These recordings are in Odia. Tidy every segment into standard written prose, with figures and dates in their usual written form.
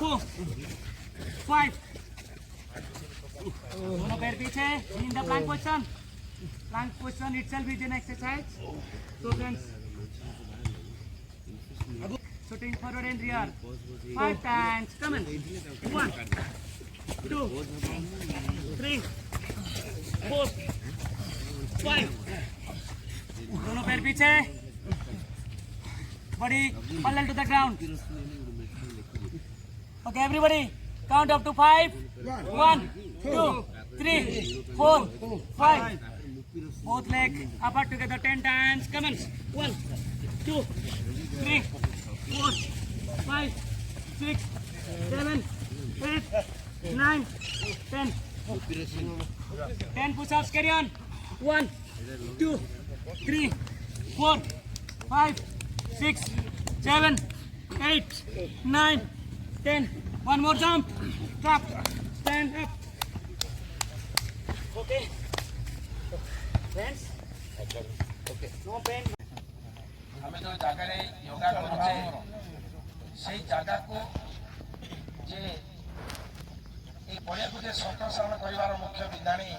4 5 दोनों पैर पीछे in the plank position itself is an exercise. So friends, shooting forward and rear 5 times. Come on. 1 2 3 4 5 दोनों पैर पीछे, body parallel to the ground. Okay, everybody, count up to 5. 1 2 3 4 5. Both legs apart together 10 times. Come on. 1 2 3 4 5 6 7 8 9 10. 10 push-ups. Carry on. 1 2 3 4 5 6 7 8 9 10. One more jump. Drop. Stand up. Okay. Friends. Okay. No pain. हमें जो जगह योगा करुचे से जगह को जे ये पड़िया को जे संप्रसारण करिवार मुख्य विधानी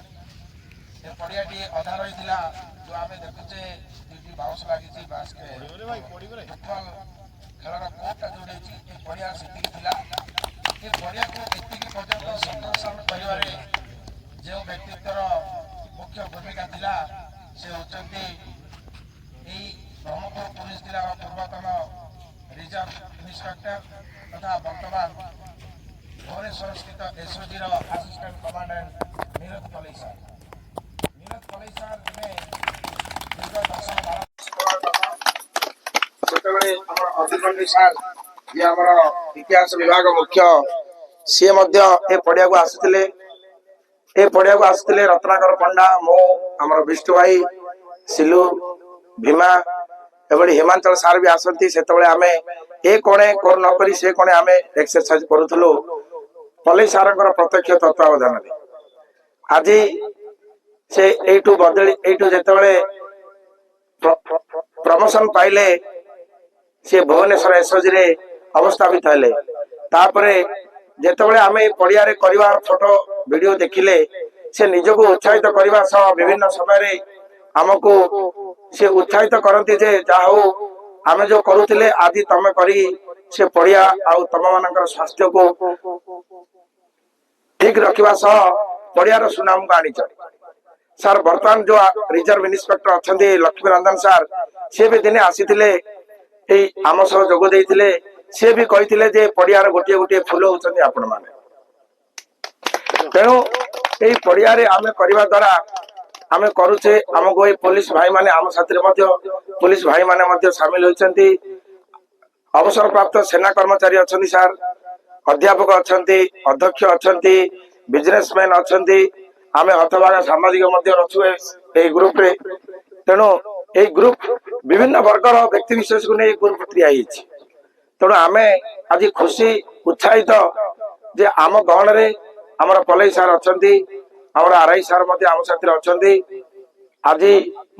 ये पड़िया टी अधा रही थिला जो आमे देखुचे टी बाउंस लागि छि बास्केट फुटबॉल खेलर कोर्टा जोड़े छि ये पड़िया सेति थिला ये पड़िया को एति पर्यंत संप्रसारण करिवारे जो व्यक्तित्वर मुख्य भूमिका थिला से होचंती ए ब्रह्मपुर पुलिस जिला पूर्वतन रिजर्व इंस्पेक्टर तथा वर्तमान भुवनेश्वर स्थित एसओजी असिस्टेंट कमांडेंट नीरज पलेसर दिने दीर्घ 10 12 सार ये आमर इतिहास विभाग मुख्य सी ए पड़िया को आसते रत्नाकर पंडा मो आमर विष्णु भाई सिलू भीमा एबड़ी हिमाचल सार भी आसती से आमे ए कोणे कर न करी से कोणे आमे एक्सरसाइज करूथुलु पल्लई सारंकर प्रत्यक्ष तत्वावधान रे आज से एटू बदली एटू जेतेबेले प्रमोशन पाइले से भुवनेश्वर एसओजी रे अवस्थापित हेले तापरे जेतेबेले आमे पड़िया रे करिवार फोटो वीडियो देखिले से निजको उत्साहित करबा सह विभिन्न समय रे हमको से उत्साहित करती जे जाहु आमे जो करूथिले आदि तमे करी से पड़िया आउ तम मानकर स्वास्थ्य को ठीक रखिबा सह पड़िया रो सुनाम को आनी छ सर वर्तमान जो रिजर्व इंस्पेक्टर अछंती लक्ष्मी रंजन सर से भी दिने आसीथिले ए आम सह जोग देइथिले से भी कहिथिले जे पड़िया रो गोटे गोटे फूल होचंती आपण माने तेनु ए पड़िया रे आमे करबा द्वारा आमे करूचे हमको ए पुलिस भाई माने आम साथी पुलिस भाई माने मध्य शामिल होइचंती अवसर प्राप्त सेना कर्मचारी अछंती सर अध्यापक अछंती अध्यक्ष अछंती बिजनेसमैन अछंती आमे हतभागा सामाजिक मध्य रछु ए ग्रुप रे तेनो ए ग्रुप विभिन्न वर्गर व्यक्ति विशेष को नै ग्रुप क्रिया हिच तेनो आमे आज खुशी उत्साहित जे आम गहन रे हमर पल्लई सर अछंती हमर आरआई सर मध्य आम साथी अछंती आज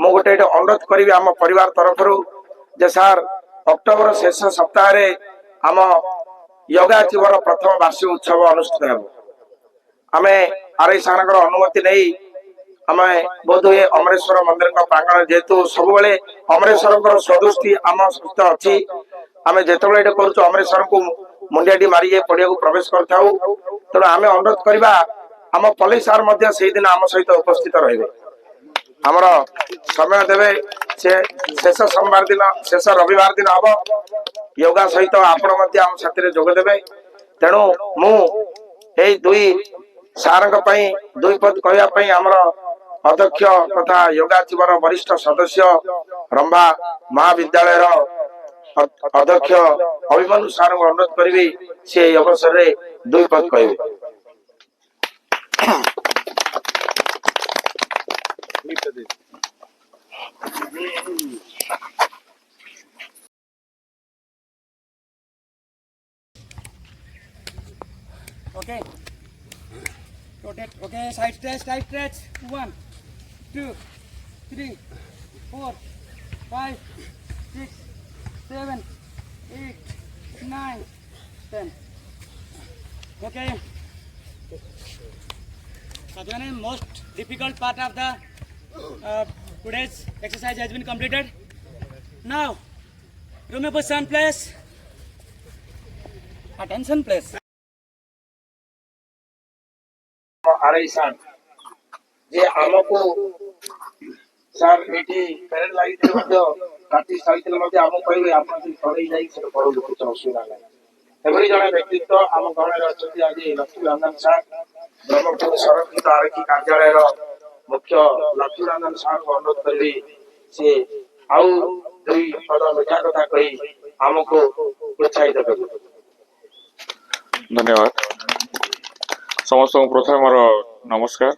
मु गोटे अनुरोध करी आम परिवार तरफ जे सर अक्टोबर शेष सप्ताह रे आम योगा अचीवर प्रथम वार्षिक उत्सव अनुष्ठित हेबो आमे आरआई सर अनुमति नहीं आम बोध हुए अमरेश्वर मंदिर प्रांगण जेहेतु सब बेले अमरेश्वर स्वदृष्टि आम सहित अच्छी आम जिते करूँ अमरेश्वर को मुंडियाटी मारी पड़िया को प्रवेश करूँ तेणु आम अनुरोध करवा आम पल्लई सार से दिन आम सहित उपस्थित रहे आमर समय देवे से शेष सोमवार दिन शेष रविवार दिन हम योगा सहित आपण आम साथी जोगदेवे तेणु मु दुई सार दुई पद कहवाई आमर अध्यक्ष तथा योगा जीवन वरिष्ठ सदस्य रंभा महाविद्यालय अध्यक्ष अभिमन्यु सार को अनुरोध करी से अवसर में दुई पद कहे Okay. Rotate. Okay. Side stretch. Side stretch. 1, 2, 3, 4, 5, 6, 7, 8, 9, 10. Okay. Sadhvane, most difficult part of the today's exercise has been completed. Now, room position, please. Attention, please. RI sir ଯେ ଆମକୁ ସାର୍ ଏଠି ପ୍ୟାରେଡ୍ ଲାଗିଥିଲେ ମଧ୍ୟ ପ୍ରାକ୍ଟିସ୍ ଚାଲିଥିଲେ ମଧ୍ୟ ଆମକୁ କହିବେ ଆପଣ ଯଦି ଘରେଇ ଯାଇ ସେଟା କରନ୍ତୁ କିଛି ଅସୁବିଧା ନାହିଁ। ଏଭଳି ଜଣେ ବ୍ୟକ୍ତିତ୍ୱ ଆମ ଗଣରେ ଅଛନ୍ତି ଆଜି ଲକ୍ଷ୍ମୀରଞ୍ଜନ ସାର୍, ବ୍ରହ୍ମପୁର ସଂରକ୍ଷିତ ଆରକ୍ଷୀ କାର୍ଯ୍ୟାଳୟର ମୁଖ୍ୟ ଲକ୍ଷ୍ମୀରଞ୍ଜନ ସାର୍ଙ୍କୁ ଅନୁରୋଧ କରିବି ସେ ଆଉ ଦୁଇ ପଦ ମିଠା କଥା କହି ଆମକୁ ଉତ୍ସାହିତ କରିବେ। ଧନ୍ୟବାଦ ସମସ୍ତଙ୍କୁ ପ୍ରଥମେ ମୋର ନମସ୍କାର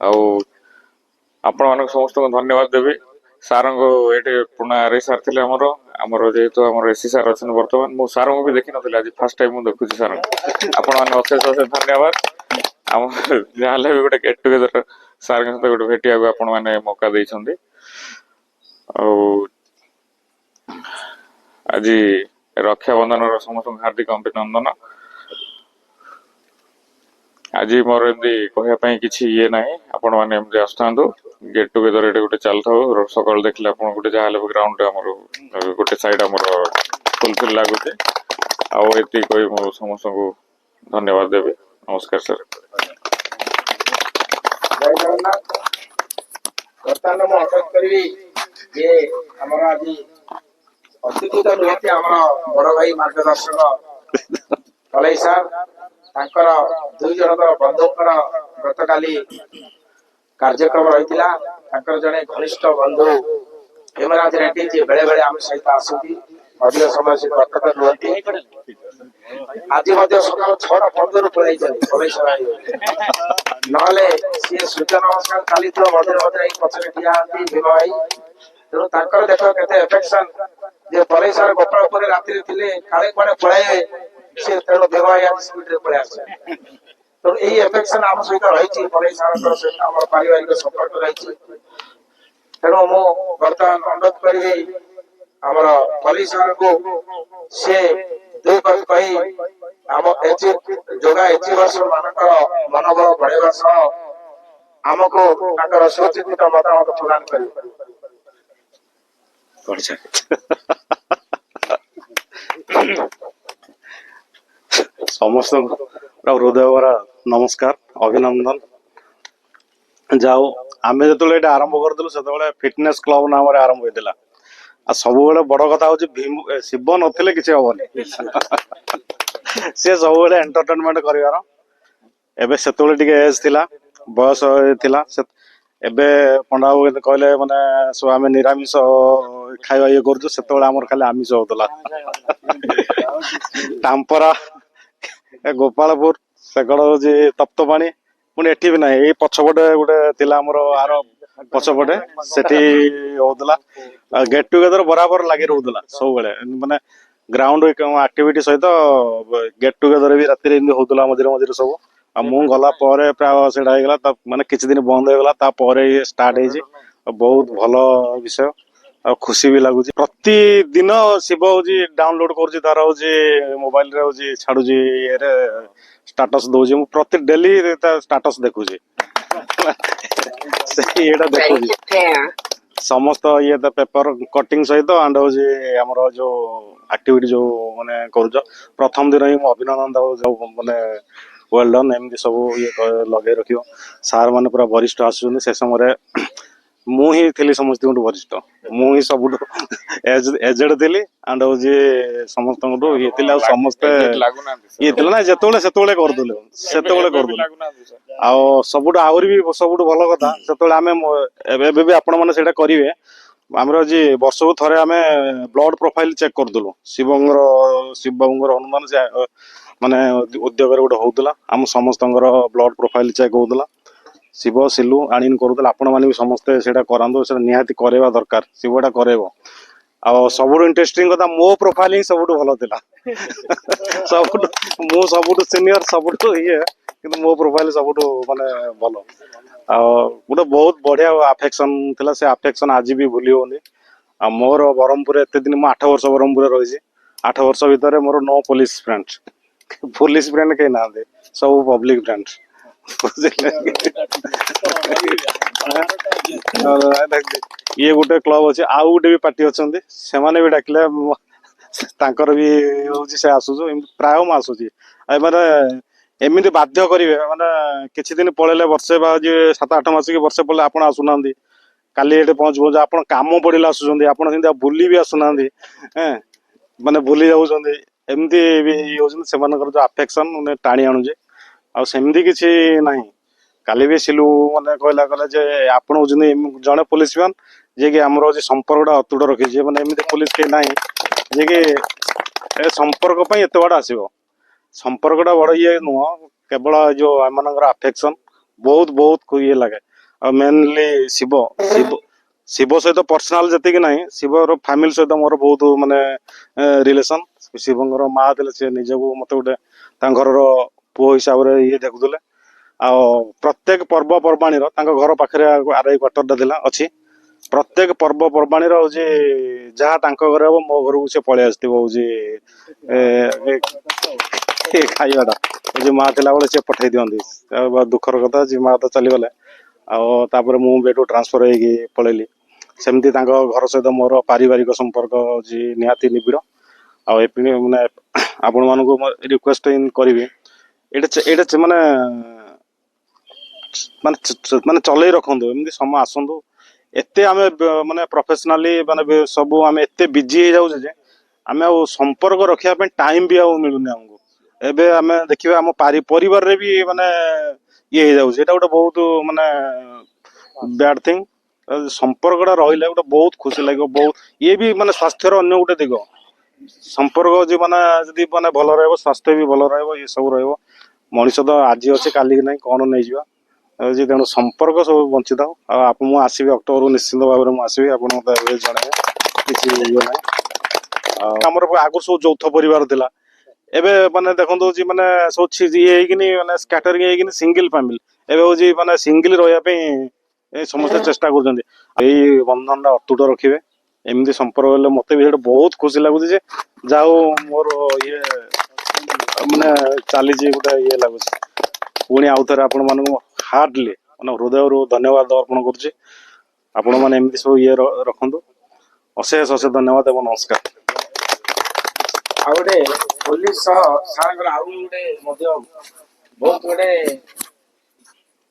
ଆଉ ଆପଣ ମାନଙ୍କୁ ସମସ୍ତଙ୍କୁ ଧନ୍ୟବାଦ ଦେବି ସାରଙ୍କୁ ଏଠି ପୁରୁଣା ଆରଆଇ ସାର୍ ଥିଲେ ଆମର ଯେହେତୁ ଆମର ଏସି ସାର୍ ଅଛନ୍ତି ବର୍ତ୍ତମାନ ମୁଁ ସାରଙ୍କୁ ବି ଦେଖିନଥିଲି ଆଜି ଫାର୍ଷ୍ଟ ଟାଇମ୍ ମୁଁ ଦେଖୁଛି ସାରଙ୍କୁ ଆପଣ ମାନେ ଅଶେଷ ଅଶେଷ ଧନ୍ୟବାଦ ଆମ ଯାହାହେଲେ ବି ଗୋଟେ ଗେଟ୍ ଟୁଗେଦର ସାରଙ୍କ ସହିତ ଗୋଟେ ଭେଟିବାକୁ ଆପଣ ମାନେ ମୌକା ଦେଇଛନ୍ତି ଆଉ ଆଜି ରକ୍ଷାବନ୍ଧନର ସମସ୍ତଙ୍କୁ ହାର୍ଦ୍ଦିକ ଅଭିନନ୍ଦନ। ଆଜି ମୋର ଏମିତି କହିବା ପାଇଁ କିଛି ଇଏ ନାହିଁ ଆପଣ ମାନେ ଏମିତି ଆସୁଥାନ୍ତୁ ଗେଟ୍ ଟୁଗେଦର ଏଠି ଗୋଟେ ଚାଲିଥାଉ ସକାଳୁ ଦେଖିଲେ ଆପଣ ଗୋଟେ ଯାହାହେଲେ ବି ଗ୍ରାଉଣ୍ଡରେ ଆମର ଗୋଟେ ସାଇଡ୍ ଆମର ଫୁଲଫିଲ୍ ଲାଗୁଛି ଆଉ ଏତିକି କହି ମୁଁ ସମସ୍ତଙ୍କୁ ଧନ୍ୟବାଦ ଦେବି ନମସ୍କାର ସାର୍। ଜୟ ଜଗନ୍ନାଥ। ବର୍ତ୍ତମାନ ମୁଁ ଅନୁରୋଧ କରିବି ଯେ ଆମର ଆଜି ଅତିଥି ତ ନିହାତି ଆମର ବଡ ଭାଇ ମାର୍ଗଦର୍ଶକ କଲେଇ ସାର୍ ତାଙ୍କର ଦୁଇ ଜଣଙ୍କର ବନ୍ଧୁଙ୍କର ଗତକାଲି କାର୍ଯ୍ୟକ୍ରମ ରହିଥିଲା ତାଙ୍କର ଜଣେ ଘନିଷ୍ଠ ବନ୍ଧୁ ହେମରାଜ ରେଡ୍ଡି ଯିଏ ବେଳେ ବେଳେ ଆମ ସହିତ ଆସନ୍ତି ଅଧିକ ସମୟ ସେ କଟକରେ ରୁହନ୍ତି ଆଜି ମଧ୍ୟ ସକାଳ 6:15 ପଳାଇଛନ୍ତି କଲେଇ ସାର୍ ନହେଲେ ସିଏ ସୂର୍ଯ୍ୟ ନମସ୍କାର ଚାଲିଥିବ ମଝିରେ ମଝିରେ ଏଇ ପଛରେ ଠିଆ ହନ୍ତି ଭୀମ ଭାଇ ତେଣୁ ତାଙ୍କର ଦେଖ କେତେ ଏଫେକ୍ସନ ଯେ ପରେଇ ସାର୍ ଗୋପାଳପୁରରେ ରାତିରେ ଥିଲେ କାଳେ କୁଆଡେ ପଳାଇବେ ସେ ତେଣୁ ଭୀମ ଭାଇ ଆଜି ସ୍ପିଡରେ ପଳେଇ ଆସିଛନ୍ତି ତେଣୁ ଏଇ ଏଫେକ୍ସନ ଆମ ସହିତ ରହିଛି ପରେଇ ସାର୍ଙ୍କର ସହିତ ଆମର ପାରିବାରିକ ସମ୍ପର୍କ ରହିଛି ତେଣୁ ମୁଁ ବର୍ତ୍ତମାନ ଅନୁରୋଧ କରିବି ଆମର ପରେଇ ସାର୍ଙ୍କୁ ସେ ଦୁଇ କହି ଆମ ଯୋଗା ଏଚିଭର୍ସ ମାନଙ୍କର ମନୋବଳ ବଢାଇବା ସହ ଆମକୁ ତାଙ୍କର ସୁଚିନ୍ତିତ ମତାମତ ପ୍ରଦାନ କରିବେ। ସମସ୍ତଙ୍କୁ ହୃଦୟଭରା ନମସ୍କାର ଅଭିନନ୍ଦନ ଯାଉ ଆମେ ଯେତେବେଳେ ଏଇଟା ଆରମ୍ଭ କରିଥିଲୁ ସେତେବେଳେ ଫିଟନେସ କ୍ଲବ ନାମରେ ଆରମ୍ଭ ହେଇଥିଲା ଆଉ ସବୁବେଳେ ବଡ କଥା ହଉଛି ଶିବ ନଥିଲେ କିଛି ହବନି ସେ ସବୁବେଳେ ଏଣ୍ଟରଟେନମେଣ୍ଟ କରିବାର ଏବେ ସେତେବେଳେ ଟିକେ ଏଜ ଥିଲା ବୟସ ଥିଲା ଏବେ ପଣ୍ଡା ବାବୁ କହିଲେ ମାନେ ସବୁ ଆମେ ନିରାମିଷ ଖାଇବା ଇଏ କରୁଛୁ ସେତେବେଳେ ଆମର ଖାଲି ଆମିଷ ହଉଥିଲା ଟାମ୍ପରା ଗୋପାଳପୁର ସେକଡ ହଉଛି ତପ୍ତପାଣି ପୁଣି ଏଠି ବି ନାହିଁ ଏଇ ପଛପଟେ ଗୋଟେ ଥିଲା ଆମର ଆର ପଛପଟେ ସେଠି ହଉଥିଲା ଗେଟ୍ ଟୁଗେଦର ବରାବର ଲାଗି ରହୁଥିଲା ସବୁବେଳେ ମାନେ ଗ୍ରାଉଣ୍ଡ ଆକ୍ଟିଭିଟି ସହିତ ଗେଟ୍ ଟୁଗେଦର ବି ରାତିରେ ଏମିତି ହଉଥିଲା ମଝିରେ ମଝିରେ ସବୁ ଆଉ ମୁଁ ଗଲା ପରେ ପ୍ରାୟ ସେଇଟା ହେଇଗଲା ମାନେ କିଛି ଦିନ ବନ୍ଦ ହେଇଗଲା ତାପରେ ଷ୍ଟାର୍ଟ ହେଇଛି ବହୁତ ଭଲ ବିଷୟ ଆଉ ଖୁସି ବି ଲାଗୁଛି ପ୍ରତିଦିନ ଶିବ ହଉଛି ଡାଉନଲୋଡ କରୁଛି ତାର ହଉଛି ମୋବାଇଲରେ ହଉଛି ଛାଡୁଛି ଇଏରେ ଷ୍ଟାଟସ ଦଉଛି ମୁଁ ପ୍ରତି ଡେଲି ତା ଷ୍ଟାଟସ ଦେଖୁଛି ସେଇ ଇଏଟା ଦେଖୁଛି ସମସ୍ତ ଇଏ ତା ପେପର କଟିଂ ସହିତ ଆଣ୍ଡ ହଉଛି ଆମର ଯୋଉ ଆକ୍ଟିଭିଟି ଯୋଉ ମାନେ କରୁଛ ପ୍ରଥମ ଦିନ ହିଁ ମୁଁ ଅଭିନନ୍ଦନ ଦବାକୁ ମାନେ ୱେଲ ଡନ୍ ଏମିତି ସବୁ ଇଏ ଲଗେଇ ରଖିବ ସାର୍ ମାନେ ପୁରା ବରିଷ୍ଠ ଆସୁଛନ୍ତି ସେ ସମୟରେ ମୁଁ ହିଁ ଥିଲି ସମସ୍ତଙ୍କଠୁ ବରିଷ୍ଠ ମୁଁ ହିଁ ସବୁଠୁ ଏଜେଡ ଥିଲି ଆଣ୍ଡ ହଉଛି ସମସ୍ତଙ୍କଠୁ ଇଏ ଥିଲେ ଆଉ ସମସ୍ତେ ଇଏ ଥିଲେ ନା ସେତେବେଳେ କରୁଥିଲେ ଆଉ ସବୁଠୁ ଆହୁରି ବି ସବୁଠୁ ଭଲ କଥା ସେତେବେଳେ ଆମେ ଏବେ ବି ଆପଣ ମାନେ ସେଇଟା କରିବେ ଆମର ଆଜି ବର୍ଷକୁ ଥରେ ଆମେ ବ୍ଲଡ ପ୍ରୋଫାଇଲ ଚେକ୍ କରୁଥିଲୁ ଶିବଙ୍କର ହନୁମାନ ମାନେ ଉଦ୍ୟୋଗରେ ଗୋଟେ ହଉଥିଲା ଆମ ସମସ୍ତଙ୍କର ବ୍ଲଡ ପ୍ରୋଫାଇଲ ଚେକ୍ ହଉଥିଲା ଶିବ ସିଲୁ ଆଣିନ କରୁଥିଲେ ଆପଣ ମାନେ ବି ସମସ୍ତେ ସେଇଟା କରାନ୍ତୁ ସେଇଟା ନିହାତି କରେଇବା ଦରକାର ଶିବଟା କରେଇବ ଆଉ ସବୁଠୁ ଇଣ୍ଟରେଷ୍ଟିଂ କଥା ମୋ ପ୍ରୋଫାଇଲ ହିଁ ସବୁଠୁ ଭଲ ଥିଲା ମୁଁ ସବୁଠୁ ସିନିୟର ସବୁଠୁ ଇଏ କିନ୍ତୁ ମୋ ପ୍ରୋଫାଇଲ ସବୁଠୁ ମାନେ ଭଲ ଆଉ ଗୋଟେ ବହୁତ ବଢିଆ ଆଫେକ୍ସନ ଥିଲା ସେ ଆଫେକ୍ସନ ଆଜି ବି ଭୁଲି ହଉନି ଆଉ ମୋର ବ୍ରହ୍ମପୁରରେ ଏତେ ଦିନ ମୁଁ 8 ବର୍ଷ ବ୍ରହ୍ମପୁରରେ ରହିଛି 8 ବର୍ଷ ଭିତରେ ମୋର 9 ପୋଲିସ ଫ୍ରେଣ୍ଡ पुलिस ब्रांड कहीं ना सब पब्लिक ब्रांड ये गोटे क्लब अच्छे आउ गोटे भी पार्टी अच्छा से भी डाकिले तांकर भी होची से आसुछु प्राय मैं आसुची माने एमती बाध्य करेंगे माने किछि दिन पळेले वर्षे बा 7-8 मास कि वर्षे पळेले आपण आसुना काली एटे पहुँच पहुँच आपण काम पड़े आसुचंदी आपण सेंती बुली भी आसुना माने बुली जाउचंदी एमती भी होचंदी सेमानकर जो अफेक्शन माने टाणी आनुजे आ सेमती किछि नाही काली भी सिलु माने कहला कहला जे आपण होचंदी जणे पुलिस मैन जे कि हमर जे संपर्कटा अतुट रखी जे माने एमती पुलिस के नाही जे कि ए संपर्क पई एते बड़ आसीबो संपर्कटा बड़ ये नुह केवल जो आम अफेक्शन बहुत बहुत ये लगे और मेनली शिव शिव शिव सहित पर्सनाल जी ना शिवर फैमिली सहित मोर बहुत माने रिलेशन शिवंकर माँ थे सी निजक मत गोटे घर पुओ हिसाब से ये देखुले आ प्रत्येक पर्वपर्वाणी घर पाखे आरआई क्वार्टर अच्छी प्रत्येक पर्वपर्वाणी जहाँ घर हम मो घर को सी पलि आस खाइबाटा जो माँ थी बेले सी पठे दिखती दुखर कथा जी माँ तो चलीगले आपर मुझे ट्रांसफर होगी पलैली सेमती घर सहित मोर पारिवारिक संपर्क जी निहाती निबिड़ आने आपण मान रिक्वेस्ट करी ये माने माने चल रखु एमती समय आसतु एते आमे माने प्रोफेशनली माने सब आमे एते बिजी हो जाउजे जे आमे आ संपर्क रखिया पे टाइम भी आ मिलुनी हमको एबे आमे देखिबा हम परिवार रे भी माने ये हो जाउजे एटा गोटे बहुत माने बैड थिंग संपर्कटा रहिले गोटे बहुत खुशी लगे बहुत ये भी माने स्वास्थ्यर अन्य गोटे दिग संपर्क जो माने जदि माने भल रहबो स्वास्थ्य भी भल रहबो ये सब रहबो मनीष तो आज अच्छे काली नहीं कौन नहीं जा तेणु संपर्क सब बंची था आप मुझे आसबि अक्टोबर निश्चिंत भाव में आसबि आप जन किसी ये ना आमर आगु सब यौथ परिवार थिला एबे माने देखो जी माने सब ये माने स्कैटरिंग हो सिंगल फैमिली एबे हो माने सिंगल रहा समस्त चेष्टा कर बंधन अतुट रखिए एमती संपर्क हेल्ले मत भी बहुत खुशी लगुच जाओ मोर ये माने चली गोटे ये लगुच पुणी आउ थे आपण मान हार्डली माने हृदय धन्यवाद अर्पण कर सब ये रखु अशेष अशेष धन्यवाद एवं नमस्कार आउटे पुलिस सार आउ गोटे बहुत गोटे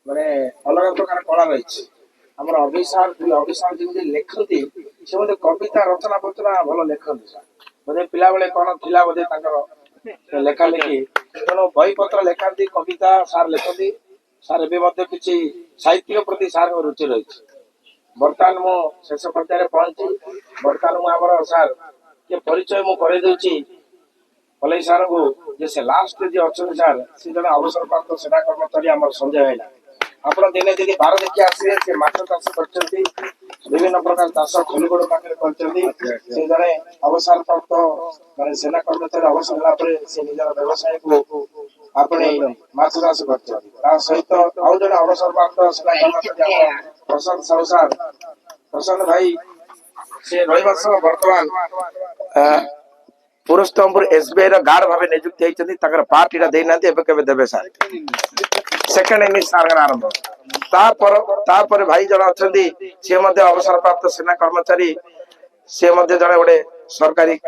माने अलग प्रकार कला रही आम अभिसार जमी लिखती से बोधे कविता रचना फचना भल लिखती सर बोधे पिला बेले कौन थिला बोधे लेखा लिखि तेणु बही पत्र लिखाती कविता सार लिखती सार एवं किसी साहित्य प्रति सार रुचि रही बर्तमान मु शेष पर्याय पहुंची बर्तमान मुझे सार ये परिचय मुझे कलई सार को से लास्ट जी अच्छा सार सी जन अवसर प्राप्त सेना कर्मचारी आम संजय भाई आप दिने दिन बार देखिए आसे से माछ चाष कर विभिन्न प्रकार चाष खलिगोड़ पाखे कर जड़े अवसर प्राप्त मैं सेना कर्मचारी अवसर है से निजर व्यवसाय को अपने माछ चाष कर सहित आउ जड़े अवसर प्राप्त सेना कर्मचारी प्रशांत साहू सार प्रशांत भाई से रहा बर्तमान पुरस्तमपुर एसबीआई गार्ड भाव नियुक्ति होती पार्टी देना देवे सार सेकेंड इनिंग सार आरंभ तापर भाई जन अच्छा सी अवसर प्राप्त सेना कर्मचारी सी जड़े गोटे सरकारी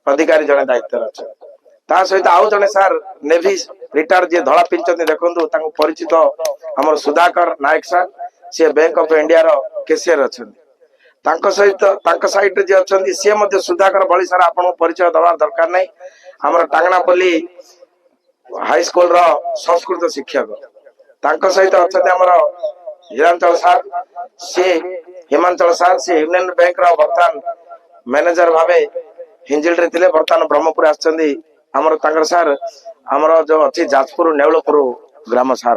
अधिकारी जड़े दायित्व अच्छा सहित आउ जड़े सार नेवी रिटायर्ड जी धला पिंचती देखु परिचित आम सुधाकर नायक सार सी बैंक ऑफ इंडिया रो कैशियर अच्छा सहित साइड जी अच्छा सी सुधाकर बड़ी सार आपन परिचय दबार दरकार नहीं आम टांगनापल्ली हाई स्कूल रो संस्कृत शिक्षक सहित अच्छा हिरांचल सार सी हिमांचल सार सी यूनियन बैंक रो बर्तमान मैनेजर भावे हिंजिल रे थिले बर्तमान ब्रह्मपुर आमर सार आमर जो अच्छी जाजपुर नेवलपुर ग्राम सार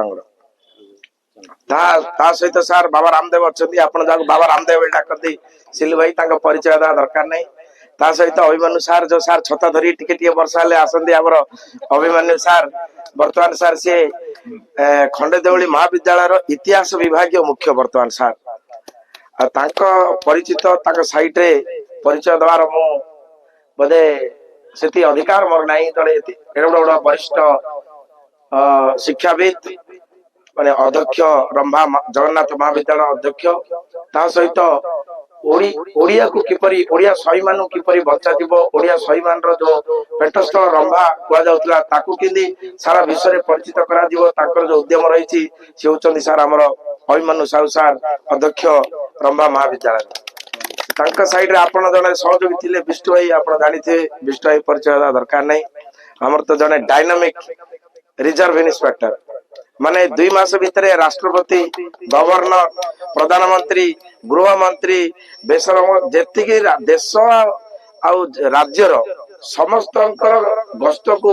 सहित सार बाबा रामदेव अच्छा आप बाबा रामदेव डाकती सिलु भाई परिचय देवा दरकार नहीं सहित अभिमन्यु सार जो सार छता धरी टिके वर्षा हेल्ले आसती आमर अभिमन्यु सार बर्तमान सार सी खंडेदेवली महाविद्यालय इतिहास विभाग मुख्य बर्तमान सार परिचित साइट रे परिचय दबार मु बोधे ସେତି ଅଧିକାର ମୋର ନାହିଁ ଜଣେ ଏଡେ ବଡ ବରିଷ୍ଠ ଶିକ୍ଷାବିତ ମାନେ ଅଧ୍ୟକ୍ଷ ରମ୍ଭା ଜଗନ୍ନାଥ ମହାବିଦ୍ୟାଳୟ ଅଧ୍ୟକ୍ଷ ତା ସହିତ ଓଡିଆକୁ କିପରି ଓଡିଆ ସ୍ୱାଭିମାନ ମାନଙ୍କୁ କିପରି ବଞ୍ଚାଯିବ ଓଡିଆ ସ୍ୱାଭିମାନର ଯୋଉ ପେଟସ୍ଥଳ ରମ୍ଭା କୁହାଯାଉଥିଲା ତାକୁ କେମିତି ସାରା ବିଶ୍ୱରେ ପରିଚିତ କରାଯିବ ତାଙ୍କର ଯୋଉ ଉଦ୍ୟମ ରହିଛି ସେ ହଉଛନ୍ତି ସାର୍ ଆମର ଅଭିମନ୍ୟୁ ସାହୁ ସାର୍ ଅଧ୍ୟକ୍ଷ ରମ୍ଭା ମହାବିଦ୍ୟାଳୟ ତାଙ୍କ ସାଇଡରେ ଆପଣ ଜଣେ ସହଯୋଗୀ ଥିଲେ ବିଷ୍ଣୁ ଭାଇ ଆପଣ ଜାଣିଥିବେ ବିଷ୍ଣୁ ଭାଇ ପରିଚୟ ଦେବା ଦରକାର ନାହିଁ ଆମର ତ ଜଣେ ଡାଇନାମିକ ରିଜର୍ଭ ଇନ୍ସପେକ୍ଟର ମାନେ 2 ମାସ ଭିତରେ ରାଷ୍ଟ୍ରପତି ଗଭର୍ଣ୍ଣର ପ୍ରଧାନମନ୍ତ୍ରୀ ଗୃହମନ୍ତ୍ରୀ ଯେତିକି ଦେଶ ଆଉ ରାଜ୍ୟର ସମସ୍ତଙ୍କର ଗସ୍ତକୁ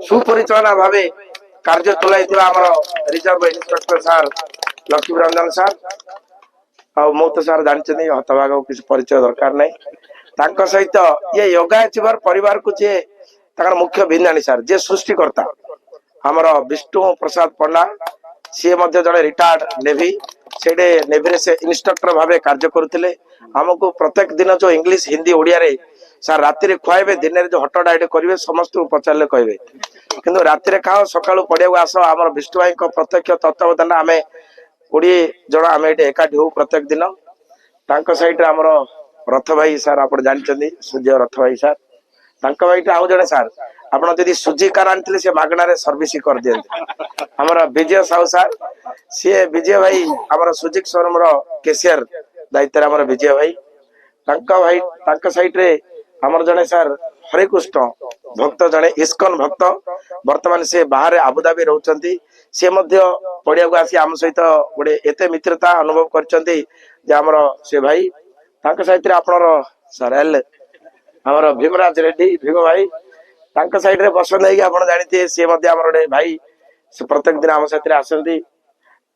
ସୁପରିଚାଳନା ଭାବେ କାର୍ଯ୍ୟ ତୁଲାଇଥିବା ଆମର reserve inspector sir Lakshmi Ranjan sir ଆଉ ମୁଁ ତ ସାର୍ ଜାଣିଛନ୍ତି ହତଭାଗ କିଛି ପରିଚୟ ଦରକାର ନାହିଁ ତାଙ୍କ ସହିତ ଇଏ ୟୋଗା ଆଚିଭର ପରିବାରକୁ ଯିଏ ତାଙ୍କର ମୁଖ୍ୟ ବିନ୍ଦାଣୀ ସାର୍ ଯିଏ ସୃଷ୍ଟିକର୍ତ୍ତା ଆମର ବିଷ୍ଣୁ ପ୍ରସାଦ ପଣ୍ଡା ସିଏ ମଧ୍ୟ ଜଣେ ରିଟାୟାର୍ଡ ନେଭି ସେଠି ନେଭିରେ ସେ ଇନଷ୍ଟ୍ରକ୍ଟର ଭାବେ କାର୍ଯ୍ୟ କରୁଥିଲେ ଆମକୁ ପ୍ରତ୍ୟେକ ଦିନ ଯୋଉ ଇଂଲିଶ ହିନ୍ଦୀ ଓଡିଆରେ ସାର୍ ରାତିରେ ଖୁଆଇବେ ଦିନରେ ଯୋଉ ହଟ ଡାଏଟ କରିବେ ସମସ୍ତଙ୍କୁ ପଚାରିଲେ କହିବେ କିନ୍ତୁ ରାତିରେ ଖାଅ ସକାଳୁ ପଡିଆକୁ ଆସ ଆମର ବିଷ୍ଣୁ ଭାଇଙ୍କ ପ୍ରତ୍ୟକ୍ଷ ତତ୍ତ୍ୱାବଧାନ ଆମେ 20 ଜଣ ଆମେ ଏଠି ଏକାଠି ହଉ ପ୍ରତ୍ୟେକ ଦିନ ତାଙ୍କ ସାଇଡରେ ଆମର ରଥ ଭାଇ ସାର୍ ଆପଣ ଜାଣିଛନ୍ତି ସୂର୍ଯ୍ୟ ରଥ ଭାଇ ସାର୍ ତାଙ୍କ ଭାଇଟା ଆଉ ଜଣେ ସାର୍ ଆପଣ ଯଦି ସୁଜି କାର ଆଣିଥିଲେ ସେ ମାଗଣାରେ ସର୍ଭିସିଂ କରିଦିଅନ୍ତି ଆମର ବିଜୟ ସାହୁ ସାର୍ ସିଏ ବିଜୟ ଭାଇ ଆମର ସୁଜିକ୍ ଶୋରୁମ ର କେସିୟର ଦାୟିତ୍ୱରେ ଆମର ବିଜୟ ଭାଇ ତାଙ୍କ ସାଇଡରେ ଆମର ଜଣେ ସାର୍ ହରେକୃଷ୍ଣ ଭକ୍ତ ଜଣେ ଇସ୍କନ ଭକ୍ତ ବର୍ତ୍ତମାନ ସେ ବାହାରେ ଆବୁଧାବି ରହୁଛନ୍ତି ସେ ମଧ୍ୟ ପଡିଆକୁ ଆସି ଆମ ସହିତ ଗୋଟେ ଏତେ ମିତ୍ରତା ଅନୁଭବ କରିଛନ୍ତି ଯେ ଆମର ସେ ଭାଇ ତାଙ୍କ ସାଇଡରେ ଆପଣର ସାର୍ ଏଲ ଆମର ଭୀମରାଜ ରେଡ୍ଡି ଭୀମ ଭାଇ ତାଙ୍କ ସାଇଡରେ ବସନ୍ତ ହେଇକି ଆପଣ ଜାଣିଥିବେ ସିଏ ମଧ୍ୟ ଆମର ଗୋଟେ ଭାଇ ସେ ପ୍ରତ୍ୟେକ ଦିନ ଆମ ସାଥିରେ ଆସନ୍ତି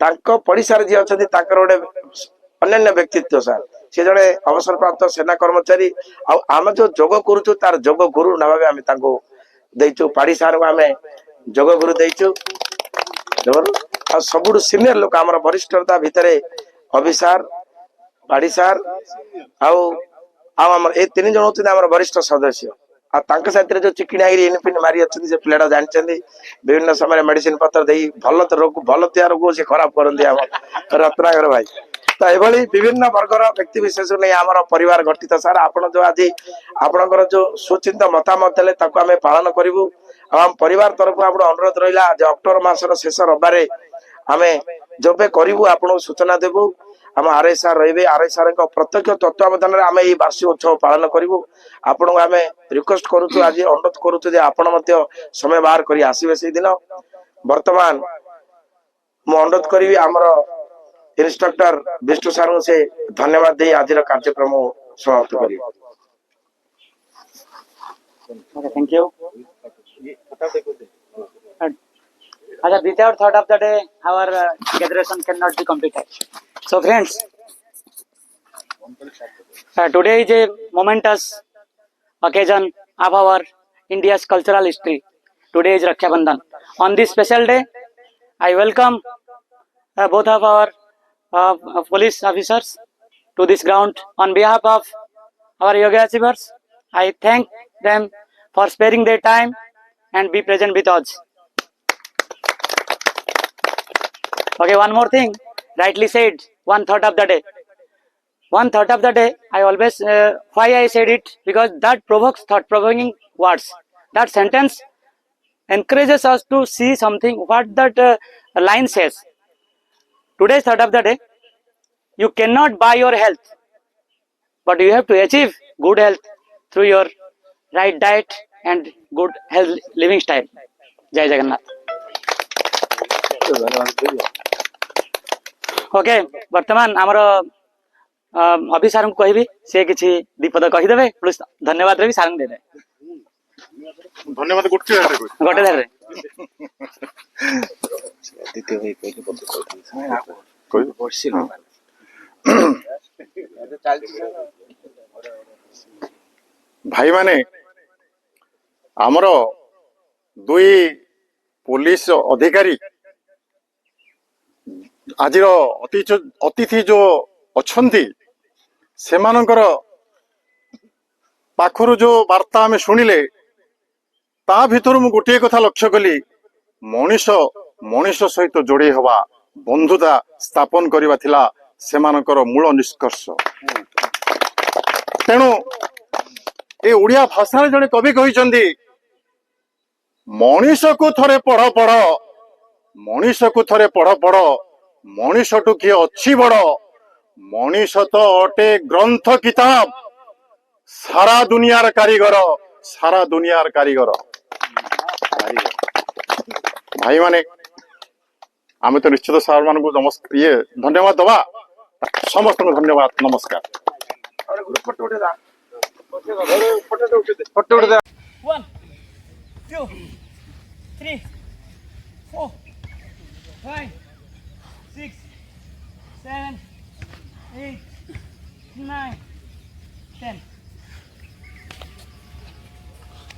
ତାଙ୍କ ପଡିଶାରେ ଯିଏ ଅଛନ୍ତି ତାଙ୍କର ଗୋଟେ ଅନ୍ୟାନ୍ୟ ବ୍ୟକ୍ତିତ୍ୱ ସାର୍ ସେ ଜଣେ ଅବସରପ୍ରାପ୍ତ ସେନା କର୍ମଚାରୀ ଆଉ ଆମେ ଯୋଉ ଯୋଗ କରୁଛୁ ତାର ଯୋଗ ଗୁରୁ ଭାବେ ଆମେ ତାଙ୍କୁ ଦେଇଛୁ ପାଢୀ ସାର୍ଙ୍କୁ ଆମେ ଯୋଗ ଗୁରୁ ଦେଇଛୁ ଆଉ ସବୁଠୁ ସିନିୟର ଲୋକ ଆମର ବରିଷ୍ଠତା ଭିତରେ ଅଭି ସାର୍ ପାଢୀ ସାର୍ ଆଉ ଆମର ଏ 3 ଜଣ ହଉଛନ୍ତି ଆମର ବରିଷ୍ଠ ସଦସ୍ୟ ଆଉ ତାଙ୍କ ସାଥିରେ ଯୋଉ ଚିକିଣା ଇନଫିନ ମାରି ଅଛନ୍ତି ସେ ପିଲାଟା ଜାଣିଛନ୍ତି ବିଭିନ୍ନ ସମୟରେ ମେଡିସିନ ପତ୍ର ଦେଇ ଭଲ ତିଆରକୁ ସେ ଖରାପ କରନ୍ତି ଆମ ରତ୍ନାକର ଭାଇ ତ ଏଭଳି ବିଭିନ୍ନ ବର୍ଗର ବ୍ୟକ୍ତି ବିଶେଷ ନେଇ ଆମର ପରିବାର ଗଠିତ ସାର୍ ଆପଣ ଯୋଉ ଆଜି ଆପଣଙ୍କର ଯୋଉ ସୁଚିନ୍ତା ମତାମତ ଦେଲେ ତାକୁ ଆମେ ପାଳନ କରିବୁ ଆଉ ଆମ ପରିବାର ତରଫରୁ ଆପଣ ଅନୁରୋଧ ରହିଲା ଯେ ଅକ୍ଟୋବର ମାସର ଶେଷ ରବିବାରେ ଆମେ ଯେବେ କରିବୁ ଆପଣଙ୍କୁ ସୂଚନା ଦେବୁ ଆମ ଆର୍ଆଇ ସାର୍ ରହିବେ ଆର୍ଆଇ ସାର୍ଙ୍କ ପ୍ରତ୍ୟକ୍ଷ ତତ୍ତ୍ୱାବଧାନରେ ଆମେ ଏଇ ବାର୍ଷିକ ଉତ୍ସବ ପାଳନ କରିବୁ ଆପଣଙ୍କୁ ଆମେ ରିକ୍ୱେଷ୍ଟ କରୁଛୁ ଆଜି ଅନୁରୋଧ କରୁଛୁ ଯେ ଆପଣ ମଧ୍ୟ ସମୟ ବାହାର କରି ଆସିବେ ସେଇଦିନ ବର୍ତ୍ତମାନ ମୁଁ ଅନୁରୋଧ କରିବି ଆମର ଇନ୍ଷ୍ଟ୍ରକ୍ଟର ବିଷ୍ଣୁ ସାର୍ଙ୍କୁ ସେ ଧନ୍ୟବାଦ ଦେଇ ଆଜିର କାର୍ଯ୍ୟକ୍ରମ ସମାପ୍ତ କରିବି Thank you. Without thought of the day, our graduation cannot be completed. So, friends, today is a momentous occasion of our India's cultural history. Today is Raksha Bandhan. On this special day, I welcome both of our police officers to this ground. On behalf of our yoga achievers, I thank them for sparing their time and be present with us. Okay, one more thing, rightly said, one thought of the day. One thought of the day, I always, why I said it, because that provokes thought-provoking words. That sentence encourages us to see something, what that line says. Today's thought of the day, you cannot buy your health, but you have to achieve good health through your right diet and good health living style. Jai Jagannath. Okay वर्तमान आमर अभि सार को कहबी से किछि दीपद कहिदेबे प्लीज धन्यवाद रे सार दे दे धन्यवाद गोटे धार रे द्वितीय भाई माने आमर 2 पुलिस अधिकारी आज अतिथि जो अच्छी से पाखरु जो वार्ता आम शुणिले ତା ଭିତରୁ ମୁଁ ଗୋଟିଏ କଥା ଲକ୍ଷ୍ୟ କଲି, ମଣିଷ ମଣିଷ ସହିତ ଯୋଡେଇ ହବା, ବନ୍ଧୁତା ସ୍ଥାପନ କରିବା ଥିଲା ସେମାନଙ୍କର ମୂଳ ନିଷ୍କର୍ଷ। ତେଣୁ ଏ ଓଡିଆ ଭାଷାରେ ଜଣେ କବି କହିଛନ୍ତି, ମଣିଷକୁ ଥରେ ପଢ ପଢ, ମଣିଷକୁ ଥରେ ପଢ ପଢ, ମଣିଷଠୁ କିଏ ଅଛି ବଡ, ମଣିଷ ତ ଅଟେ ଗ୍ରନ୍ଥ କିତାବ, ସାରା ଦୁନିଆର କାରିଗର, ସାରା ଦୁନିଆର କାରିଗର। ଭାଇମାନେ, ଆମେ ତ ନିଶ୍ଚିତ ସାର୍ ମାନଙ୍କୁ ଧନ୍ୟବାଦ ଦବା। ସମସ୍ତଙ୍କୁ ଧନ୍ୟବାଦ, ନମସ୍କାର। One, two, three, 4, 5, 6, 7, 8, 9, 10.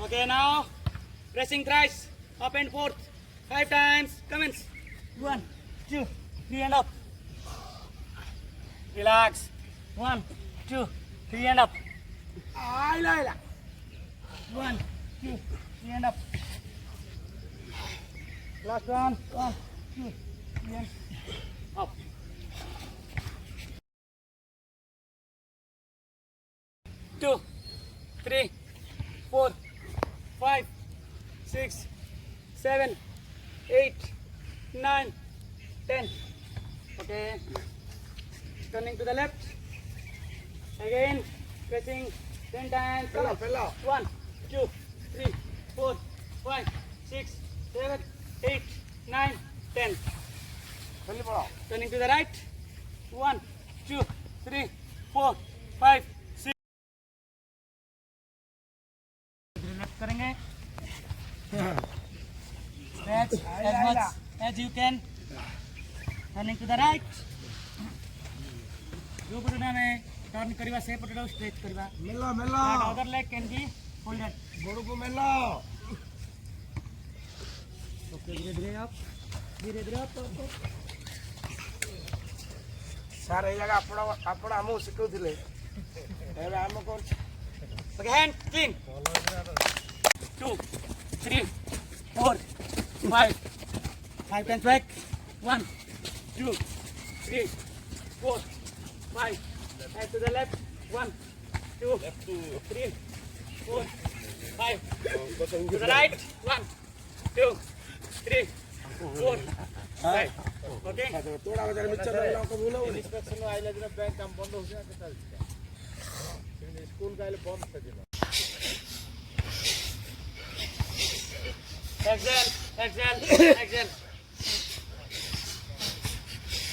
Okay, now pressing thrice, up and forth, 5 times. Commence. 1, 2, 3 and up. Relax. 1, 2, 3 and up. 1, 2, 3 and up. Last one. 1, 2, 3 and up. 2, 3, 4, 5, 6, 7, 8, 9, 10. Okay. Turning to the left. Again, pressing 10 times. 1, 2, 3, 4, 5, 6, 7, 8, 9, 10. Turning to the right. 1, 2, 3, 4, 5, 6. Left करेंगे. Stretch as much as you can. Turning to the right. जो पटना में टर्न करिवा से पटना स्ट्रेच करिवा. मेला मेला. Other leg can be folded. गोड़ को मेला. Okay, धीरे धीरे up. ସାର୍ ଏଇ ଜାଗା ଆପଣ ଆମକୁ ଶିଖଉଥିଲେ, ଏବେ ଆମେ କରୁଛୁ। Okay, hand clean. 2, 3, 4, 5. 5 times back. 1, 2, 3, 4, 5. Head to the left. 1, 2, 3, 4, 5. To the right. 1, 2, 3, 4, 5. Okay. ତୋଡ଼ା ବଜାର ମିଚର ଲୋକ ଭୁଲ ହଉନି। ଇନ୍ସପେକ୍ସନ ଆଇଲା ଦିନ ବ୍ୟାଙ୍କ କାମ ବନ୍ଦ ହଉଛି ନା କେତେ ସ୍କୁଲ କାଇଲେ ବନ୍ଦ ସେଦିନ। Exhale, exhale, exhale.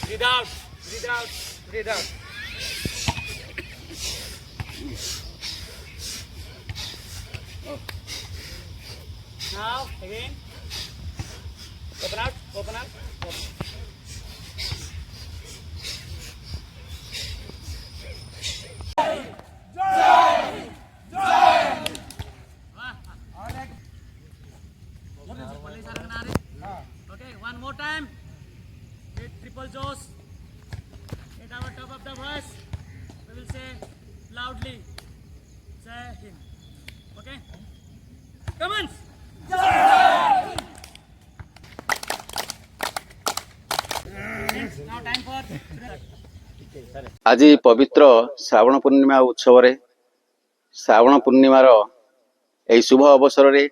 Breathe out, breathe out, breathe out. Now, again. Open out, open out. Open. Okay, one more time. Hit triple jaws. Hit our top of the voice. We will say loudly. Say him. Okay? Commence. Now time for. ଆଜି ପବିତ୍ର ଶ୍ରାବଣ ପୂର୍ଣ୍ଣିମା ଉତ୍ସବରେ ଶ୍ରାବଣ ପୂର୍ଣ୍ଣିମାର ଏହି ଶୁଭ ଅବସରରେ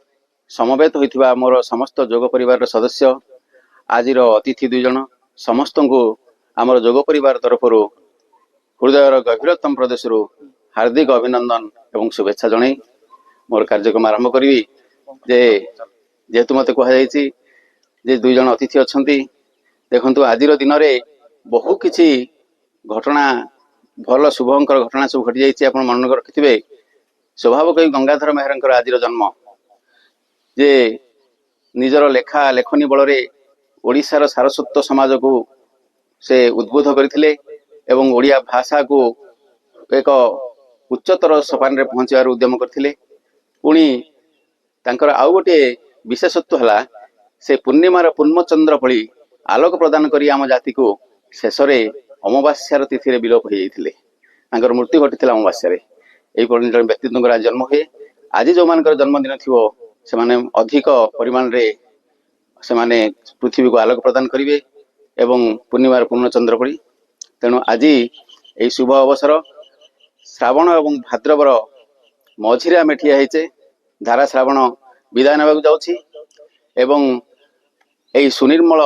ସମବେତ ହୋଇଥିବା ମୋର ସମସ୍ତ ଯୋଗ ପରିବାରର ସଦସ୍ୟ, ଆଜିର ଅତିଥି 2 ଜଣ ସମସ୍ତଙ୍କୁ ଆମର ଯୋଗ ପରିବାର ତରଫରୁ ହୃଦୟର ଗଭୀରତମ ପ୍ରଦେଶରୁ ହାର୍ଦ୍ଦିକ ଅଭିନନ୍ଦନ ଏବଂ ଶୁଭେଚ୍ଛା ଜଣାଇ ମୋର କାର୍ଯ୍ୟକ୍ରମ ଆରମ୍ଭ କରିବି। ଯେହେତୁ ମୋତେ କୁହାଯାଇଛି ଯେ 2 ଜଣ ଅତିଥି ଅଛନ୍ତି, ଦେଖନ୍ତୁ ଆଜିର ଦିନରେ ବହୁ କିଛି ଘଟଣା, ଭଲ ଶୁଭଙ୍କର ଘଟଣା ସବୁ ଘଟିଯାଇଛି। ଆପଣ ମନେ ରଖିଥିବେ, ସ୍ୱଭାବ କବି ଗଙ୍ଗାଧର ମେହେରଙ୍କର ଆଜିର ଜନ୍ମ, ଯେ ନିଜର ଲେଖନୀ ବଳରେ ଓଡ଼ିଶାର ସାରସ୍ୱତ ସମାଜକୁ ସେ ଉଦ୍ବୁଦ୍ଧ କରିଥିଲେ ଏବଂ ଓଡ଼ିଆ ଭାଷାକୁ ଏକ ଉଚ୍ଚତର ସୋପାନରେ ପହଞ୍ଚିବାର ଉଦ୍ୟମ କରିଥିଲେ। ପୁଣି ତାଙ୍କର ଆଉ ଗୋଟିଏ ବିଶେଷତ୍ୱ ହେଲା, ସେ ପୂର୍ଣ୍ଣିମାର ପୂର୍ଣ୍ଣଚନ୍ଦ୍ର ଭଳି ଆଲୋକ ପ୍ରଦାନ କରି ଆମ ଜାତିକୁ ଶେଷରେ ଅମାବାସ୍ୟାର ତିଥିରେ ବିଲୋପ ହୋଇଯାଇଥିଲେ। ତାଙ୍କର ମୃତ୍ୟୁ ଘଟିଥିଲା ଅମାବାସ୍ୟାରେ। ଏହିପରି ଜଣେ ବ୍ୟକ୍ତିତ୍ୱଙ୍କର ଆଜି ଜନ୍ମ ହୁଏ। ଆଜି ଯେଉଁମାନଙ୍କର ଜନ୍ମଦିନ ଥିବ ସେମାନେ ଅଧିକ ପରିମାଣରେ ସେମାନେ ପୃଥିବୀକୁ ଆଲୋକ ପ୍ରଦାନ କରିବେ ଏବଂ ପୂର୍ଣ୍ଣିମାର ପୂର୍ଣ୍ଣଚନ୍ଦ୍ର ପଡ଼ି। ତେଣୁ ଆଜି ଏହି ଶୁଭ ଅବସର ଶ୍ରାବଣ ଏବଂ ଭାଦ୍ରବର ମଝିରେ ଆମେ ଠିଆ ହେଇଛେ। ଧାରା ଶ୍ରାବଣ ବିଦାୟ ନେବାକୁ ଯାଉଛି ଏବଂ ଏହି ସୁନିର୍ମଳ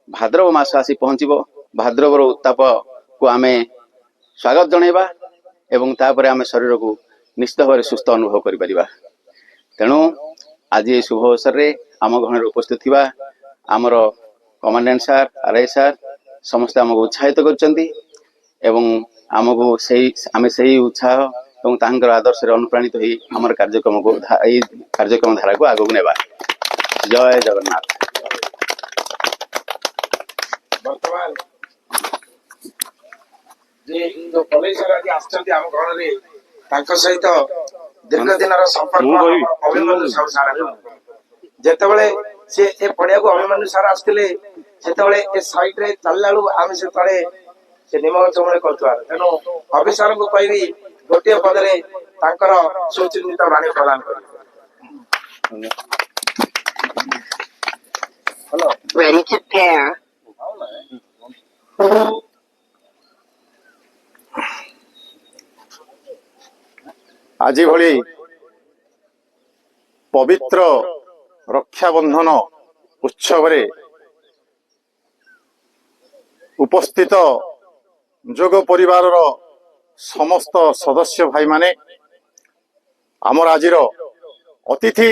ଭାଦ୍ରବ ମାସ ଆସି ପହଞ୍ଚିବ। ଭାଦ୍ରବର ଉତ୍ତାପକୁ ଆମେ ସ୍ୱାଗତ ଜଣାଇବା ଏବଂ ତାପରେ ଆମେ ଶରୀରକୁ ନିଶ୍ଚିତ ଭାବରେ ସୁସ୍ଥ ଅନୁଭବ କରିପାରିବା। ତେଣୁ ଆଜି ଏହି ଶୁଭ ଅବସରରେ ଆମ ଗହଣରେ ଉପସ୍ଥିତ ଥିବା ଆମର କମାଣ୍ଡାଣ୍ଟ ସାର୍, ଆର୍ଆଇ ସାର୍ ସମସ୍ତେ ଆମକୁ ଉତ୍ସାହିତ କରିଛନ୍ତି ଏବଂ ଆମକୁ ଆମେ ସେହି ଉତ୍ସାହ ଏବଂ ତାଙ୍କର ଆଦର୍ଶରେ ଅନୁପ୍ରାଣିତ ହୋଇ ଆମର ଏହି କାର୍ଯ୍ୟକ୍ରମ ଧାରାକୁ ଆଗକୁ ନେବା। ଜୟ ଜଗନ୍ନାଥ। ବର୍ତ୍ତମାନ ଯେ ଯୋଉ କଲେଜ ସାର୍ ଆଜି ଆସିଛନ୍ତି ଆମ ଘରରେ, ତାଙ୍କ ସହିତ ଦୀର୍ଘ ଦିନର ସମ୍ପର୍କ ଅଭିମନ୍ୟୁ ସାହୁ ସାର୍। ଯେତେବେଳେ ସେ ଏ ପଡିଆକୁ ଅଭିମନ୍ୟୁ ସାର୍ ଆସିଥିଲେ, ସେତେବେଳେ ଏ ସାଇଡ୍ ରେ ଚାଲିଲା ବେଳୁ ଆମେ ସେତେବେଳେ ସେ ନିମନ୍ତ୍ରଣ କରୁଥିବା। ତେଣୁ ଅଭି ସାର୍ଙ୍କୁ କହିବି ଗୋଟିଏ ପଦରେ ତାଙ୍କର ସୁଚିନ୍ତିତ ବାଣୀ ପ୍ରଦାନ କରିବେ। Ready to pair. ଆଜି ଭଳି ପବିତ୍ର ରକ୍ଷାବନ୍ଧନ ଉତ୍ସବରେ ଉପସ୍ଥିତ ଯୋଗ ପରିବାରର ସମସ୍ତ ସଦସ୍ୟ ଭାଇମାନେ, ଆମର ଆଜିର ଅତିଥି,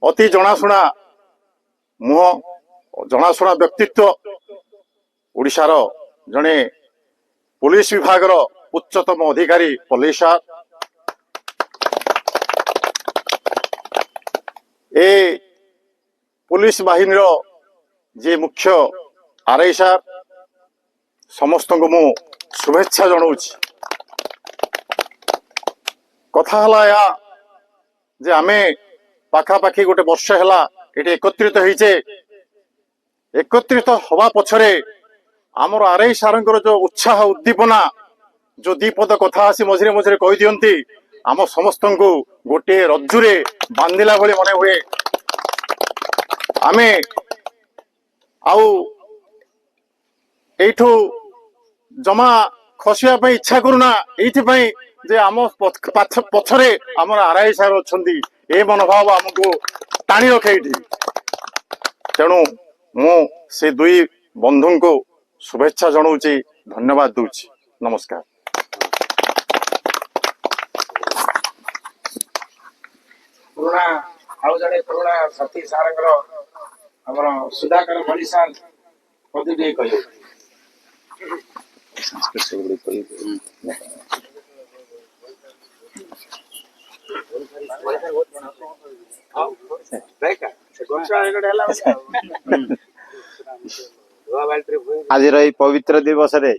ଅତି ଜଣାଶୁଣା ମୁହଁ, ଜଣାଶୁଣା ବ୍ୟକ୍ତିତ୍ୱ, ଓଡ଼ିଶାର ଜଣେ ପୁଲିସ ବିଭାଗର ଉଚ୍ଚତମ ଅଧିକାରୀ ପଲ୍ଲୀ ସାର୍, ଏ ପୁଲିସ ବାହିନୀର ଯିଏ ମୁଖ୍ୟ ଆର୍ଆଇ ସାର୍, ସମସ୍ତଙ୍କୁ ମୁଁ ଶୁଭେଚ୍ଛା ଜଣାଉଛି। କଥା ହେଲା ଏହା ଯେ ଆମେ ପାଖାପାଖି ଗୋଟେ ବର୍ଷ ହେଲା ଏଠି ଏକତ୍ରିତ ହେଇଛେ। ଏକତ୍ରିତ ହବା ପଛରେ ଆମର ଆର୍ଆଇ ସାର୍ଙ୍କର ଯୋଉ ଉତ୍ସାହ ଉଦ୍ଦୀପନା, ଯୋଉ ଦିପଦ କଥା ଆସି ମଝିରେ ମଝିରେ କହିଦିଅନ୍ତି, ଆମ ସମସ୍ତଙ୍କୁ ଗୋଟିଏ ରଜ୍ଜୁରେ ବାନ୍ଧିଲା ଭଳି ମନେ ହୁଏ। ଆମେ ଆଉ ଏଇଠୁ ଜମା ଖସିବା ପାଇଁ ଇଚ୍ଛା କରୁନା, ଏଇଥିପାଇଁ ଯେ ଆମ ପଛରେ ଆମର ଆର୍ଆଇ ସାର୍ ଅଛନ୍ତି। ଏ ମନୋଭାବ ଆମକୁ ଟାଣି ରଖେ ଏଇଠି। ତେଣୁ ମୁଁ ସେ ଦୁଇ ବନ୍ଧୁଙ୍କୁ ଶୁଭେଚ୍ଛା ଜଣାଉଛି, ଧନ୍ୟବାଦ ଦଉଛି। ନମସ୍କାର। ପୁରୁଣା ଆଉ ଜଣେ ପୁରୁଣା ସାଥୀ ସାର୍ଙ୍କର ଆମର ସୁଧାକର ମଣି ସାର୍ ପଦୀ ଟିକେ କହିବେ। ଆଜିର ଏହି ପବିତ୍ର ଦିବସରେ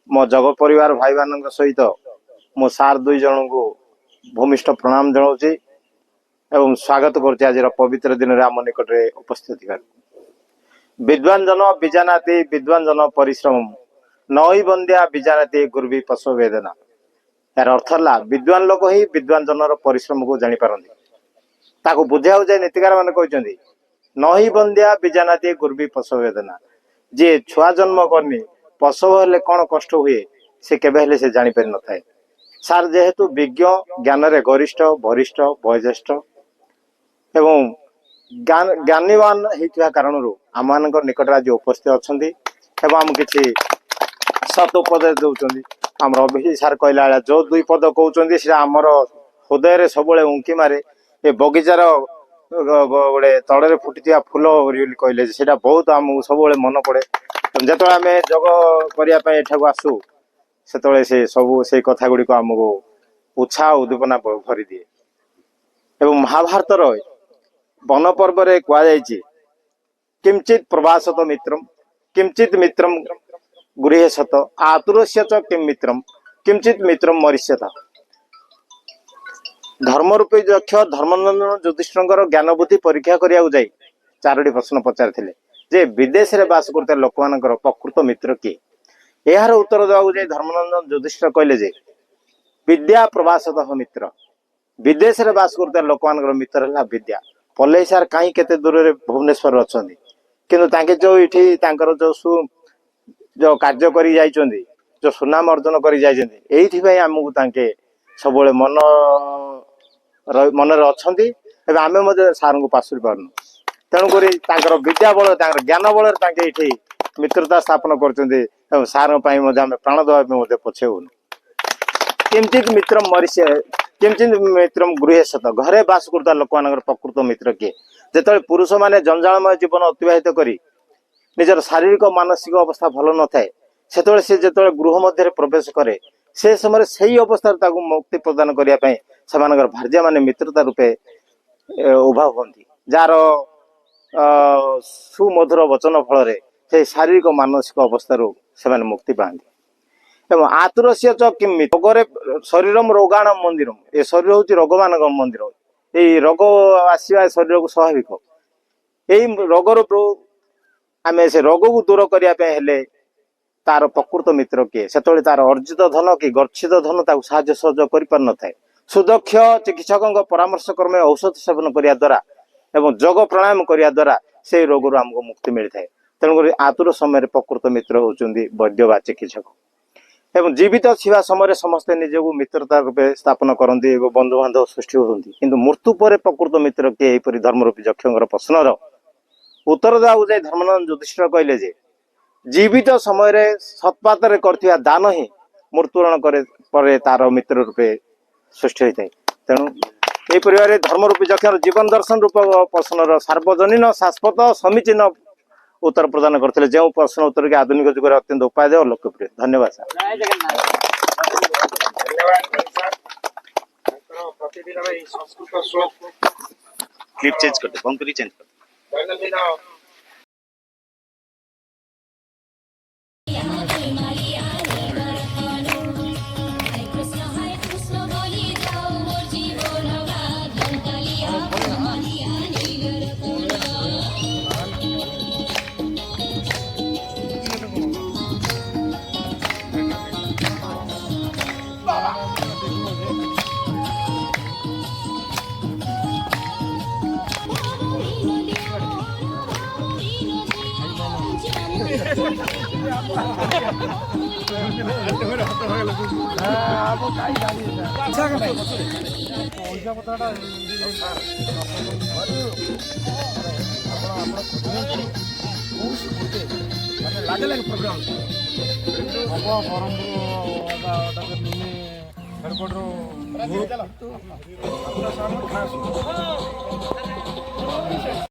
ମୋ ଜଗ ପରିବାର ଭାଇମାନଙ୍କ ସହିତ ମୁଁ ସାର୍ ଦୁଇ ଜଣଙ୍କୁ ଭୂମିଷ୍ଠ ପ୍ରଣାମ ଜଣାଉଛି ଏବଂ ସ୍ୱାଗତ କରୁଛି ଆଜିର ପବିତ୍ର ଦିନରେ ଆମ ନିକଟରେ ଉପସ୍ଥିତ ଥିବାରୁ। ବିଦ୍ୱାନ ଜନ ବିଜାନାତି ବିଦ୍ୱାନ ଜନ ପରିଶ୍ରମ ନଈ ବନ୍ଦିଆ ବିଜାନାତି ଗୁରୁବି ପଶୁ ବେଦନା। ଏହାର ଅର୍ଥ ହେଲା ବିଦ୍ୱାନ ଲୋକ ହିଁ ବିଦ୍ୱାନ ଜନର ପରିଶ୍ରମକୁ ଜାଣିପାରନ୍ତି। ତାକୁ ବୁଝାଉ ଯାଇ ନୀତିକାର ମାନେ କହିଛନ୍ତି, ନହି ବନ୍ଦିଆ ବିଜାନାତି ଗୁରୁବି ପଶୁ ବେଦନା। ଯିଏ ଛୁଆ ଜନ୍ମ କରିନି, ପ୍ରସବ ହେଲେ କଣ କଷ୍ଟ ହୁଏ ସେ କେବେ ହେଲେ ସେ ଜାଣିପାରିନଥାଏ। ସାର୍ ଯେହେତୁ ବିଜ୍ଞ, ଜ୍ଞାନରେ ଗରିଷ୍ଠ, ବରିଷ୍ଠ, ବୟୋଜ୍ୟେଷ୍ଠ ଏବଂ ଜ୍ଞାନୀବାନ ହେଇଥିବା କାରଣରୁ ଆମମାନଙ୍କ ନିକଟରେ ଆଜି ଉପସ୍ଥିତ ଅଛନ୍ତି ଏବଂ ଆମକୁ କିଛି ସତ ଉପଦେଶ ଦଉଛନ୍ତି। ଆମର ଅଭିଜିତ ସାର୍ କହିଲା ଭଳିଆ ଯୋଉ ଦୁଇ ପଦ କହୁଛନ୍ତି ସେଟା ଆମର ହୃଦୟରେ ସବୁବେଳେ ଉଙ୍କି ମାରେ। ଏ ବଗିଚାର ଗୋଟେ ତଳରେ ଫୁଟିଥିବା ଫୁଲ ବୋଲି କହିଲେ ସେଇଟା ବହୁତ ଆମକୁ ସବୁବେଳେ ମନେ ପଡେ। ଯେତେବେଳେ ଆମେ ଯୋଗ କରିବା ପାଇଁ ଏଠାକୁ ଆସୁ, ସେତେବେଳେ ସେଇ କଥା ଗୁଡିକ ଆମକୁ ଉତ୍ସାହ ଉଦ୍ଦୀପନା ଭରିଦିଏ। ଏବଂ ମହାଭାରତର ବନ ପର୍ବରେ କୁହାଯାଇଛି, କିଞ୍ଚିତ୍ ପ୍ରଭାସତ ମିତ୍ରମ୍ କିଞ୍ଚିତ୍ ମିତ୍ରମ୍ ଗୃହେ ସତ ଆତୁରସ୍ୟ ଚ କିମ୍ ମିତ୍ରମ୍ କିଞ୍ଚିତ୍ ମିତ୍ରମ୍ ମରିଷ୍ୟତ। ଧର୍ମରୂପୀ ଯକ୍ଷ ଧର୍ମନନ୍ଦନ ଯୁଧିଷ୍ଠିରଙ୍କର ଜ୍ଞାନ ବୁଦ୍ଧି ପରୀକ୍ଷା କରିବାକୁ ଯାଇ ଚାରୋଟି ପ୍ରଶ୍ନ ପଚାରିଥିଲେ ଯେ ବିଦେଶରେ ବାସ କରୁଥିବା ଲୋକମାନଙ୍କର ପ୍ରକୃତ ମିତ୍ର କିଏ। ଏହାର ଉତ୍ତର ଦେବାକୁ ଯାଇ ଧର୍ମନନ୍ଦନ ଯୁଧିଷ୍ଠିର କହିଲେ ଯେ ବିଦ୍ୟା ପ୍ରଭାସତଃ ମିତ୍ର, विदेश रे बास करता लोक मान मित्र है विद्या पल्लई सार कहीं केते दूर रे भुवनेश्वर अच्छा किंतु तांके जो इठी तांकर जो कार्य करी जाइछन्ति जो सुनाम अर्जन करी जाइछन्ति एइथि भाई हमकु तांके सबले मनरे अछन्ति एबे आमे मजे सार को पासुरी पारनु तेणु करी तांकर विद्या बल तांकर ज्ञान बल तांके इठी मित्रता स्थापन करछन्ति एवं सार पई मजे आमे प्राण दवा पे मजे पछेउनु किंचित मित्रम मरिसे किंचित मित्रम गृहे सत घरे बास करता लोक मान प्रकृत मित्र किए जेतले पुरुष माने जंजालमय जीवन अतिबाहित करी निजर शारीरिक मानसिक अवस्था भल न थाए सेतले से जेतले गृह मध्य प्रवेश करे से समय सही अवस्था ताकू मुक्ति प्रदान करिया पई समानगर भार्या माने मित्रता रूपे उभा होती जार सुमधुर वचन फल से शारीरिक मानसिक अवस्था से मुक्ति पाती एवं आतुरस्य च किम रोगरे शरीरम रोगाणम मंदिरम ए शरीर हूँ रोग मान मंदिर ये रोग आसवा शरीर को स्वाभाविक यही रोगर आम से रोग को दूर करने तार प्रकृत मित्र किए से तार अर्जित धन कि गर्छित धन ताक साहाय्य सहयोग कर पार न थाए सुदक्ष चिकित्सकों परामर्श क्रमे औषध सेवन करने द्वारा एवं जोग प्राणायाम करने द्वारा से रोग आमको मुक्ति मिलता है तेणुक आतुर समय प्रकृत मित्र होती वैद्य बा चिकित्सक एवं जीवित थिबा समय समस्ते निजको मित्रता रूपे स्थापन करती बंधु बांधव सृष्टि होती किंतु मृत्यु पर प्रकृत मित्र किए यहीपरि धर्मरूपी यक्षर प्रश्नर उत्तर देवाक जाए धर्मानंद युधिष्ठिर कहले जे जीवित समय सत्पात करथिबा दान ही मृत्युवरण करे तार मित्र रूपे सृष्टि होता है तेणु यही परिवार धर्मरूपी यक्षर जीवन दर्शन रूप प्रश्नर सार्वजनीन शाश्वत समीचीन उत्तर प्रदान करते जो प्रश्न उत्तर के आधुनिक जुग अत्यंत उपादेय और लोकप्रिय धन्यवाद सर प्रतिदिन संस्कृत श्लोक क्लिप चेंज करते पंक्ति चेंज करते दैनंदिन लागे लागे प्रोग्राम हम बरहमपुर एयरपोर्ट